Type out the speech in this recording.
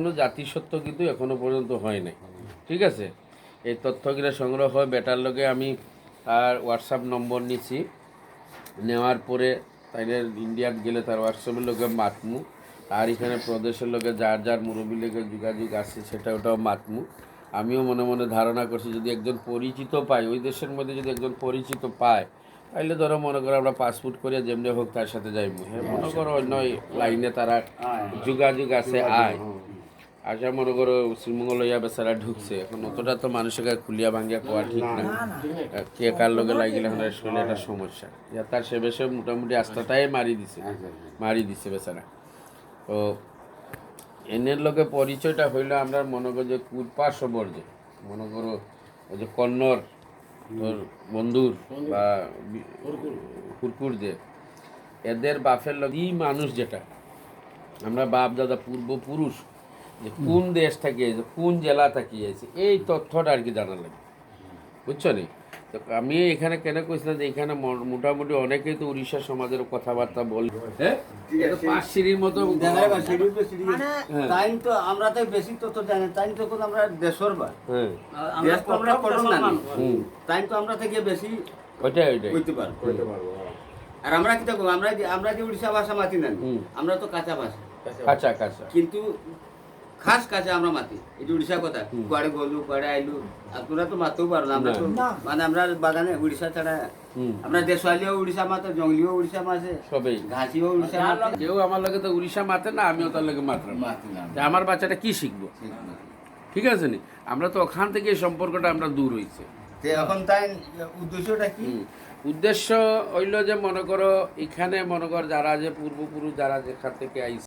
কোনো জাতিসত্ত্ব কিন্তু এখনো পর্যন্ত হয় নাই। ঠিক আছে, এই তথ্যগুলো সংগ্রহ হয় বেটার লগে আমি আর হোয়াটসঅ্যাপ নম্বর নিছি, নেওয়ার পরে তাইলে ইন্ডিয়াত গেলে তার হোয়াটসঅ্যাপের লোকে মাতমু, আর এখানে প্রদেশের লোকে যার যার মুরব্বী লোকের যোগাযোগ আছে সেটা ওটাও মাতমু। আমিও মনে মনে ধারণা করছি যদি একজন পরিচিত পাই, ওই দেশের মধ্যে যদি একজন পরিচিত পায়, তাইলে ধরো মনে করো আমরা পাসপোর্ট করিয়া যেমনি হোক তার সাথে যাইব। হ্যাঁ, মনে করো অন্য লাইনে তারা যোগাযোগ আছে আয় আশা মনে করো শ্রীমঙ্গল লইয়া বেচারা ঢুকছে, এখন অতটা তো মানুষের খুলিয়া ভাঙ্গিয়া কোয়া ঠিক না, কে কার লোকে লাগিলে এখন শরীরে একটা সমস্যা। তার সে বেশে মোটামুটি আস্থাটাই মারি দিছে বেচারা। তো এনের লোকে পরিচয়টা হইলো আমরা মনে করো যে কুরপা সবর, যে মনে করো ওই যে কন্নড় তোর বন্ধুর বা কুরকুর, যে এদের বাপের লোক এই মানুষ যেটা আমরা বাপ দাদা পূর্বপুরুষ যে কোন দেশ থেকে কোন জেলা থেকে আছে এই তথ্যটা আর কি জানা লাগে, বুঝছো নি? তো আমি এখানে কেন কইছিলাম যে এখানে মোটামুটি অনেকেই তো উড়িষ্যা সমাজের কথাবার্তা বল, হ্যাঁ পাঁচ সিঁড়ির মতো তাই তো আমরা তো বেশি তথ্য জানি, তাই তো আমরা দেশর বা দেশ তো আমরা করব না, তাই তো আমরা থেকে বেশি ওইটাই কইতে পারবো। আর আমরা কি দেখো আমরা যে উড়িষ্যা ভাষা মাতি না, আমরা তো কাঁচা ভাষা, কাঁচা কিন্তু খাস কাছে আমরা মাতি। এই উড়িষ্যা কথা কুয়াড়ে গলু কুয়াড়ে আইলু, আপনারা তো মাতেও পারো না। আমরা তো মানে আমরা বাগানে উড়িষ্যা ছাড়া আমরা দেশওয়ালিও উড়িষ্যা মাতে, জঙ্গলিও উড়িষ্যা মাছে, সবাই ঘাসিও উড়িষ্যা মাতে। কেউ আমার লাগে তো উড়িষ্যা মাতে না, আমিও তার লাগে মাতলাম, আমার বাচ্চাটা কি শিখবো? ঠিক আছে নি, আমরা তো ওখান থেকে এই সম্পর্কটা আমরা দূর হইছে। এখন তাই উদ্দেশ্যটা কি? উদ্দেশ্য হইল যে মনে করো এখানে মনে করো যারা যে পূর্বপুরুষ যারা যেখান থেকে আইছে